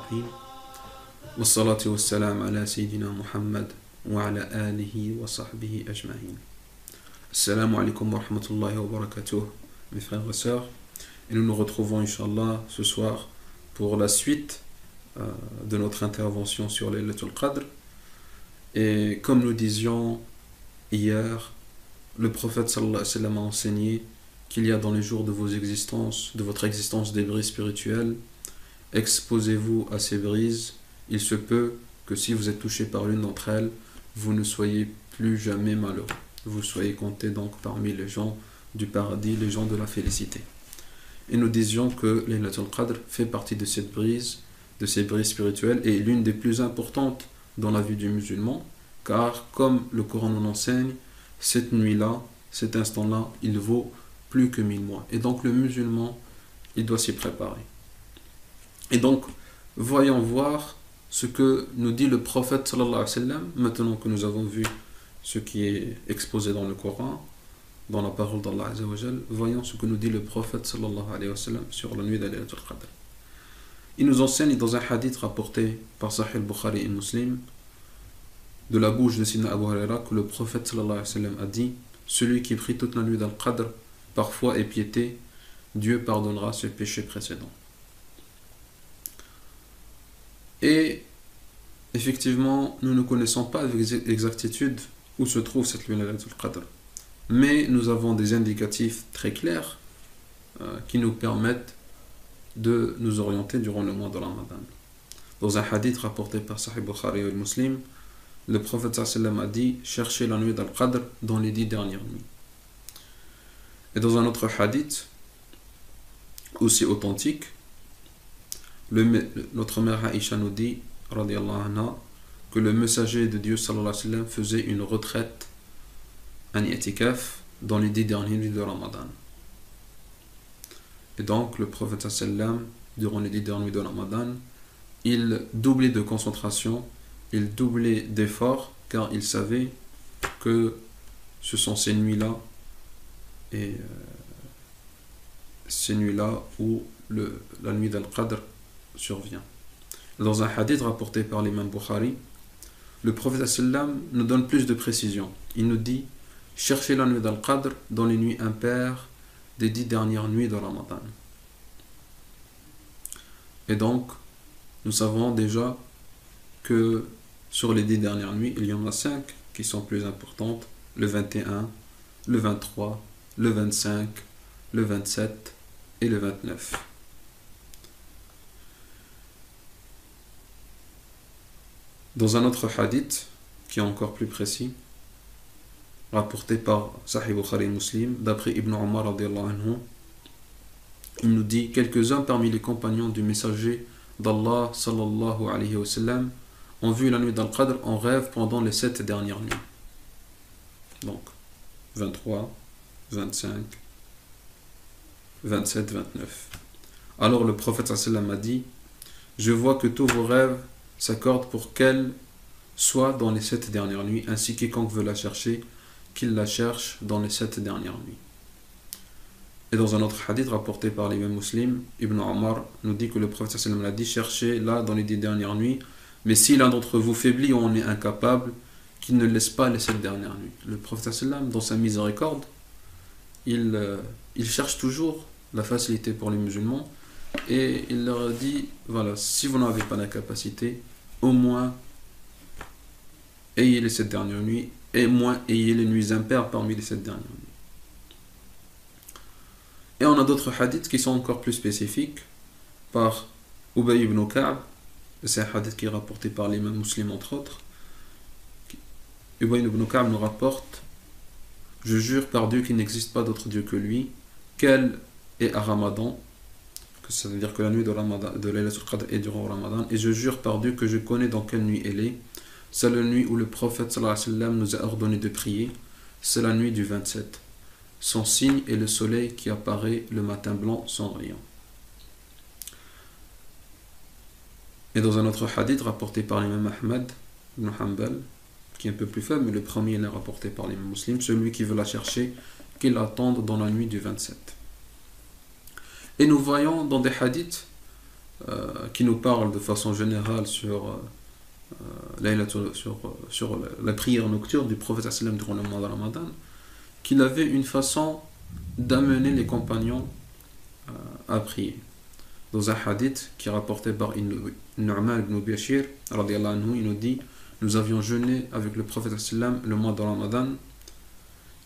الرحيم والصلاة والسلام على سيدنا محمد وعلى آله وصحبه أجمعين. Assalamu alaikum wa rahmatullahi wa barakatuh, mes frères et sœurs. Et nous nous retrouvons, Inch'Allah, ce soir pour la suite de notre intervention sur Laylatul Qadr. Et comme nous disions hier, le prophète sallallahu alayhi wa sallam a enseigné qu'il y a dans les jours de vos existences, de votre existence, des brises spirituelles. Exposez-vous à ces brises. Il se peut que si vous êtes touché par l'une d'entre elles, vous ne soyez plus jamais malheureux. Vous soyez comptés donc parmi les gens du paradis, les gens de la félicité. Et nous disions que Laylatul Qadr fait partie de cette brise, de ces brises spirituelles, et l'une des plus importantes dans la vie du musulman, car comme le Coran nous enseigne, cette nuit-là, cet instant-là, il vaut plus que 1000 mois. Et donc le musulman, il doit s'y préparer. Et donc, voyons voir ce que nous dit le prophète sallallahu alayhi wa sallam, maintenant que nous avons vu ce qui est exposé dans le Coran, dans la parole d'Allah Azza wa Jal. Voyons ce que nous dit le prophète sallallahu alayhi wa sallam sur la nuit de Laylatul Qadr. Il nous enseigne dans un hadith rapporté par Sahih al-Bukhari et Muslim, de la bouche de Sidna Abu Huraira, que le prophète sallallahu alayhi wa sallam a dit: celui qui prie toute la nuit d'Al-Qadr, par foi et piété, Dieu pardonnera ses péchés précédents. Et effectivement, nous ne connaissons pas avec exactitude où se trouve cette nuit de Laylatul Qadr. Mais nous avons des indicatifs très clairs qui nous permettent de nous orienter durant le mois de Ramadan. Dans un hadith rapporté par Sahih Bukhari et Muslim, le prophète sallallahu alayhi wa sallam a dit: cherchez la nuit d'Al-Qadr dans les 10 dernières nuits. Et dans un autre hadith, aussi authentique, notre mère Aïcha nous dit, radiyallahu anha, que le messager de Dieu sallallahu alayhi wa sallam faisait une retraite, un i'tikaf, dans les 10 dernières nuits de Ramadan. Et donc le prophète sallallahu alayhi wa sallam, durant les 10 dernières nuits de Ramadan, il doublait de concentration, il doublait d'efforts, car il savait que ce sont ces nuits-là et ces nuits-là où la nuit d'Al-Qadr survient. Dans un hadith rapporté par l'imam Bukhari, le prophète sallam nous donne plus de précision. Il nous dit: cherchez la nuit d'Al-Qadr dans les nuits impaires des 10 dernières nuits de Ramadan. Et donc, nous savons déjà que sur les 10 dernières nuits, il y en a 5 qui sont plus importantes: le 21, le 23, le 25, le 27 et le 29. Dans un autre hadith, qui est encore plus précis, rapporté par Sahih Bukhari et Muslim, d'après Ibn Umar radiyallahu anhu, il nous dit: quelques-uns parmi les compagnons du messager d'Allah sallallahu alayhi wa sallam ont vu la nuit d'Al-Qadr en rêve pendant les 7 dernières nuits. Donc, 23, 25, 27, 29. Alors le prophète sallallahu alayhi wa sallam a dit: je vois que tous vos rêves s'accorde pour qu'elle soit dans les 7 dernières nuits, ainsi quiconque veut la chercher, qu'il la cherche dans les 7 dernières nuits. Et dans un autre hadith rapporté par l'imam Muslim, Ibn Umar nous dit que le prophète sallallahu alayhi wa sallam a dit: cherchez-la dans les 10 dernières nuits, mais si l'un d'entre vous faiblit ou en est incapable, qu'il ne laisse pas les 7 dernières nuits. Le prophète sallallahu alayhi wa sallam, dans sa miséricorde, il cherche toujours la facilité pour les musulmans, et il leur a dit: voilà, si vous n'avez pas la capacité, au moins ayez les 7 dernières nuits, et moins ayez les nuits impaires parmi les 7 dernières nuits. Et on a d'autres hadiths qui sont encore plus spécifiques, par Ubay ibn Ka'b. C'est un hadith qui est rapporté par l'imam Muslim entre autres. Ubay ibn Ka'b nous rapporte: je jure par Dieu qu'il n'existe pas d'autre Dieu que lui, qu'elle est à Ramadan, ça veut dire que la nuit de Laylatul Qadr est durant Ramadan, et je jure par Dieu que je connais dans quelle nuit elle est. C'est la nuit où le prophète sallallahu alayhi wa sallam nous a ordonné de prier. C'est la nuit du 27. Son signe est le soleil qui apparaît le matin blanc sans rayon. Et dans un autre hadith rapporté par l'imam Ahmad ibn Hanbal, qui est un peu plus faible, mais le premier est rapporté par l'imam Muslim: celui qui veut la chercher, qu'il l'attende dans la nuit du 27. Et nous voyons dans des hadiths qui nous parle de façon générale sur la prière nocturne du prophète sallam durant le mois de Ramadan, qu'il avait une façon d'amener les compagnons à prier. Dans un hadith qui est rapporté par Nu'man ibn Bashir, il nous dit: nous avions jeûné avec le prophète sallam le mois de Ramadan,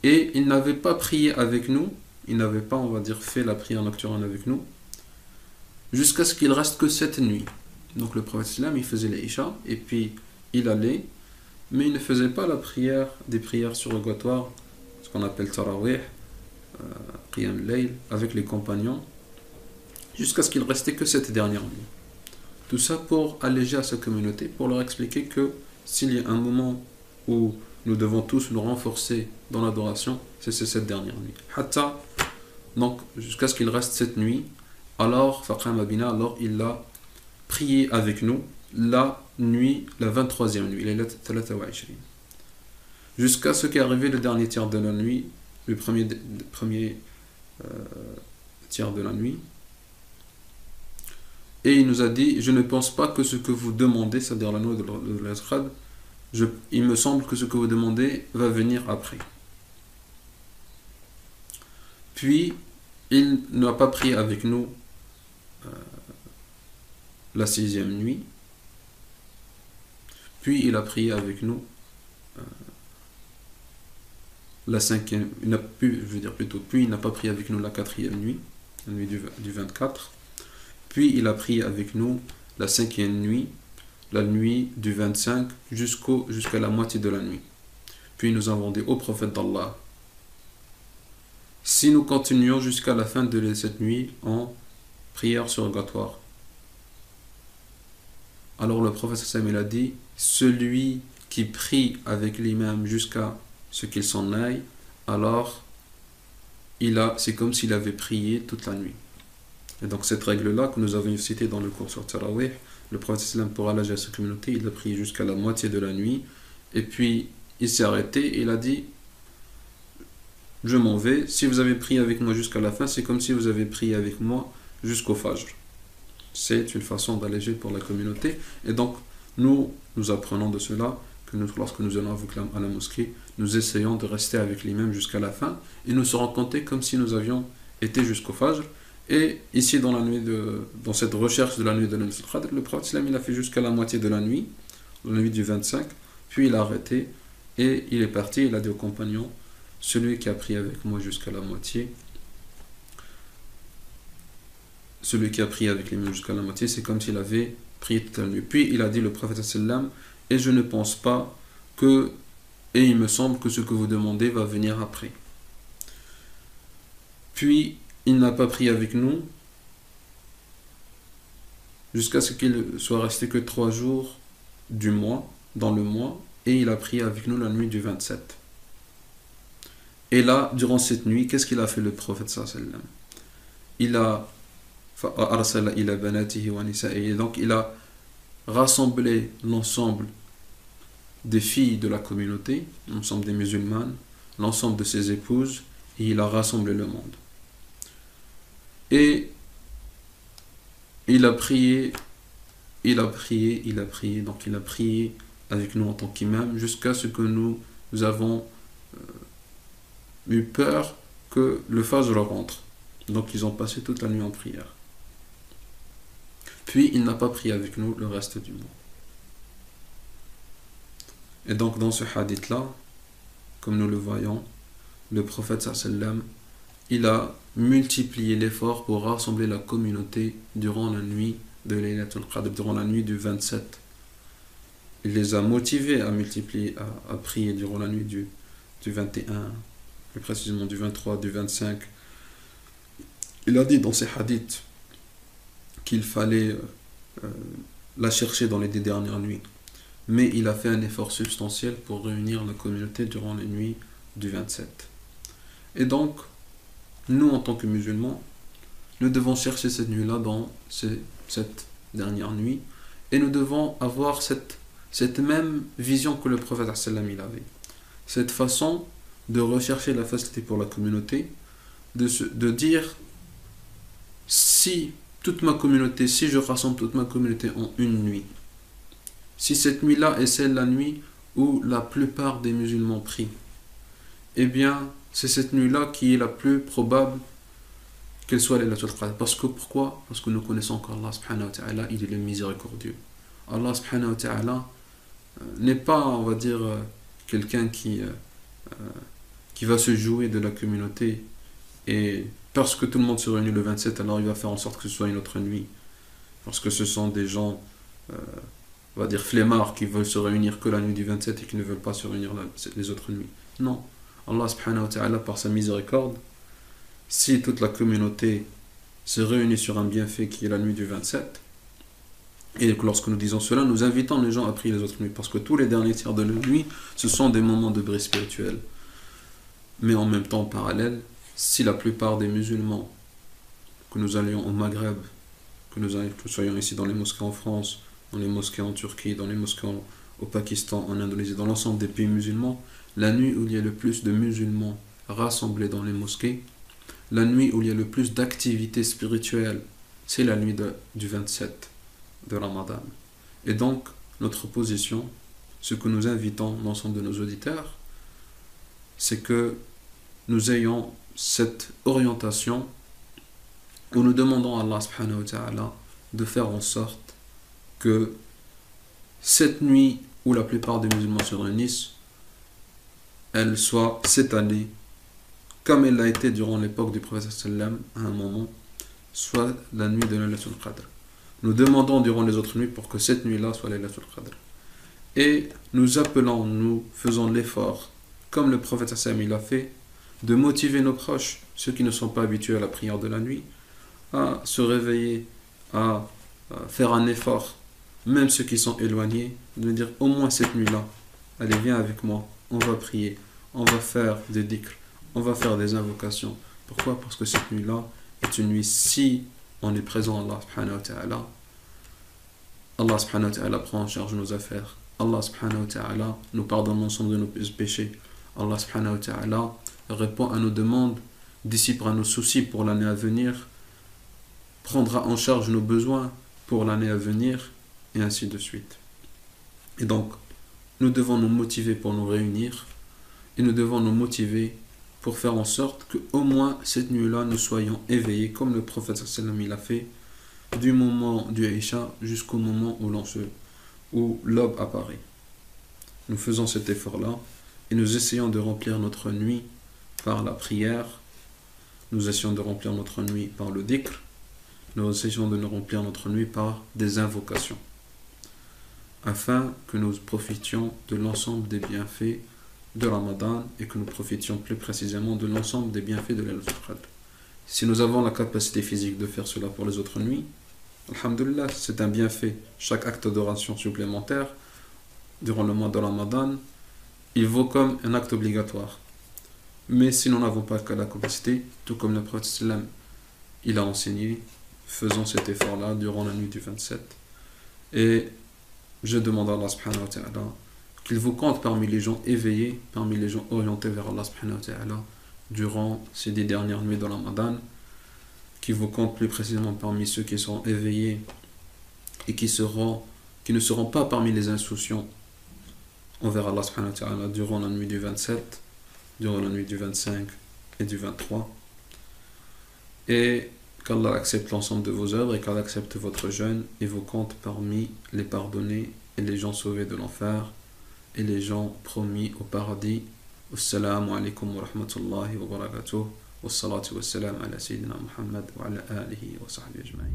et il n'avait pas prié avec nous, il n'avait pas, on va dire, fait la prière nocturne avec nous, jusqu'à ce qu'il reste que 7 nuits. Donc le prophète sallam, il faisait les Isha, et puis il allait, mais il ne faisait pas la prière, des prières surrogatoires, ce qu'on appelle Tarawih, Qiyam al-Layl, avec les compagnons, jusqu'à ce qu'il restait que 7 dernières nuits. Tout ça pour alléger à sa communauté, pour leur expliquer que s'il y a un moment où nous devons tous nous renforcer dans l'adoration, c'est ces 7 dernières nuits. Hatta, donc jusqu'à ce qu'il reste 7 nuits, alors alors il a prié avec nous la nuit, la 23e nuit, jusqu'à ce qu'est arrivé le dernier tiers de la nuit, le premier tiers de la nuit. Et il nous a dit: je ne pense pas que ce que vous demandez, c'est-à-dire la nuit de l'Asrad, il me semble que ce que vous demandez va venir après. Puis il n'a pas prié avec nous la 6e nuit. Puis il a prié avec nous la 5e, puis il n'a pas prié avec nous la 4e nuit, la nuit du 24. Puis il a prié avec nous la 5e nuit, la nuit du 25 jusqu'à la moitié de la nuit. Puis nous avons dit au prophète d'Allah: si nous continuons jusqu'à la fin de cette nuit en prière surrogatoire, alors le prophète sallam a dit: celui qui prie avec l'imam jusqu'à ce qu'il s'en aille, alors c'est comme s'il avait prié toute la nuit. Et donc cette règle-là que nous avions citée dans le cours sur Tarawih, le prophète sallam, pour alléger à sa communauté, il a prié jusqu'à la moitié de la nuit, et puis il s'est arrêté et il a dit: je m'en vais, si vous avez prié avec moi jusqu'à la fin, c'est comme si vous avez prié avec moi jusqu'au Fajr. C'est une façon d'alléger pour la communauté. Et donc nous apprenons de cela que lorsque nous allons à la mosquée, nous essayons de rester avec l'imam jusqu'à la fin et nous serons comptés comme si nous avions été jusqu'au Fajr. Et ici dans cette recherche de la nuit de Laylatul Qadr, le prophète sallam, il a fait jusqu'à la moitié de la nuit du 25, puis il a arrêté et il est parti. Il a dit aux compagnons: celui qui a prié avec moi jusqu'à la moitié, celui qui a prié avec l'imam jusqu'à la moitié, c'est comme s'il avait prié toute la nuit. Puis il a dit, le prophète sallam: et je ne pense pas et il me semble que ce que vous demandez va venir après. Puis il n'a pas prié avec nous jusqu'à ce qu'il soit resté que 3 jours dans le mois, et il a prié avec nous la nuit du 27. Et là, durant cette nuit, qu'est-ce qu'il a fait le prophète sallam? Il a donc il a rassemblé l'ensemble des filles de la communauté, l'ensemble des musulmanes, l'ensemble de ses épouses, et il a rassemblé le monde. Et il a prié, donc il a prié avec nous en tant qu'imam jusqu'à ce que nous avons eu peur que le Fajr rentre. Donc ils ont passé toute la nuit en prière. Puis il n'a pas prié avec nous le reste du mois. Et donc dans ce hadith-là, comme nous le voyons, le prophète sallam, il a multiplié l'effort pour rassembler la communauté durant la nuit de Laylatul Qadr, durant la nuit du 27. Il les a motivés à prier durant la nuit du 21, plus précisément du 23, du 25. Il a dit dans ses hadiths qu'il fallait la chercher dans les 10 dernières nuits. Mais il a fait un effort substantiel pour réunir la communauté durant les nuits du 27. Et donc, nous en tant que musulmans, nous devons chercher cette nuit-là dans cette dernière nuit, et nous devons avoir cette même vision que le prophète sallam il avait. Cette façon de rechercher la facilité pour la communauté, de dire: si toute ma communauté, si je rassemble toute ma communauté en une nuit, si cette nuit-là est celle la nuit où la plupart des musulmans prient, eh bien, c'est cette nuit-là qui est la plus probable qu'elle soit Laylatul Qadr. Pourquoi? Parce que nous connaissons qu'Allah subhanahu wa ta'ala, il est le miséricordieux. Allah subhanahu wa ta'ala n'est pas, on va dire, quelqu'un qui va se jouer de la communauté, et parce que tout le monde se réunit le 27, alors il va faire en sorte que ce soit une autre nuit. Parce que ce sont des gens, on va dire, flemmards qui veulent se réunir que la nuit du 27 et qui ne veulent pas se réunir les autres nuits. Non. Allah subhanahu wa ta'ala, par sa miséricorde, si toute la communauté se réunit sur un bienfait qui est la nuit du 27, et que lorsque nous disons cela, nous invitons les gens à prier les autres nuits, parce que tous les derniers tiers de la nuit, ce sont des moments de brise spirituelle. Mais en même temps, en parallèle, si la plupart des musulmans, que nous allions au Maghreb, que nous soyons ici dans les mosquées en France, dans les mosquées en Turquie, dans les mosquées au Pakistan, en Indonésie, dans l'ensemble des pays musulmans, la nuit où il y a le plus de musulmans rassemblés dans les mosquées, la nuit où il y a le plus d'activités spirituelles, c'est la nuit du 27 de Ramadan. Et donc, notre position, ce que nous invitons l'ensemble de nos auditeurs, c'est que nous ayons cette orientation où nous demandons à Allah subhanahu wa ta'ala de faire en sorte que cette nuit où la plupart des musulmans se réunissent, elle soit cette année, comme elle l'a été durant l'époque du prophète sallam, à un moment, soit la nuit de Laylatul Qadr. Nous demandons durant les autres nuits pour que cette nuit-là soit Laylatul Qadr. Et nous appelons, nous faisons l'effort, comme le prophète sallam il a fait, de motiver nos proches, ceux qui ne sont pas habitués à la prière de la nuit, à se réveiller, à faire un effort, même ceux qui sont éloignés, de dire au moins cette nuit-là, allez viens avec moi, on va prier, on va faire des dhikr, on va faire des invocations. Pourquoi? Parce que cette nuit-là est une nuit, si on est présent à Allah subhanahu wa ta'ala, Allah subhanahu wa ta'ala prend en charge nos affaires, Allah subhanahu wa ta'ala nous pardonne l'ensemble de nos péchés, Allah subhanahu wa ta'ala répond à nos demandes, dissipera nos soucis pour l'année à venir, prendra en charge nos besoins pour l'année à venir, et ainsi de suite. Et donc, nous devons nous motiver pour nous réunir, et nous devons nous motiver pour faire en sorte qu'au moins cette nuit-là, nous soyons éveillés, comme le prophète sallam il a fait, du moment du Isha jusqu'au moment où l'aube apparaît. Nous faisons cet effort-là, et nous essayons de remplir notre nuit par la prière, nous essayons de remplir notre nuit par le dhikr, nous essayons de nous remplir notre nuit par des invocations, afin que nous profitions de l'ensemble des bienfaits de Ramadan et que nous profitions plus précisément de l'ensemble des bienfaits de Laylatul Qadr. Si nous avons la capacité physique de faire cela pour les autres nuits, alhamdulillah, c'est un bienfait. Chaque acte d'adoration supplémentaire durant le mois de Ramadan, il vaut comme un acte obligatoire. Mais si nous n'avons pas la capacité, tout comme le prophète sallam il a enseigné, faisons cet effort-là durant la nuit du 27. Et je demande à Allah subhanahu wa ta'ala qu'il vous compte parmi les gens éveillés, parmi les gens orientés vers Allah subhanahu wa ta'ala durant ces 10 dernières nuits de Ramadan, qu'il vous compte plus précisément parmi ceux qui sont éveillés et qui ne seront pas parmi les insouciants envers Allah subhanahu wa ta'ala durant la nuit du 27, durant la nuit du 25 et du 23, et qu'Allah accepte l'ensemble de vos œuvres et qu'Allah accepte votre jeûne et vous compte parmi les pardonnés et les gens sauvés de l'enfer et les gens promis au paradis. Assalamu alaikum wa rahmatullahi wa barakatuh. Wassalatu wassalam ala sayyidina Muhammad wa ala alihi wa sahbihi ajma'in.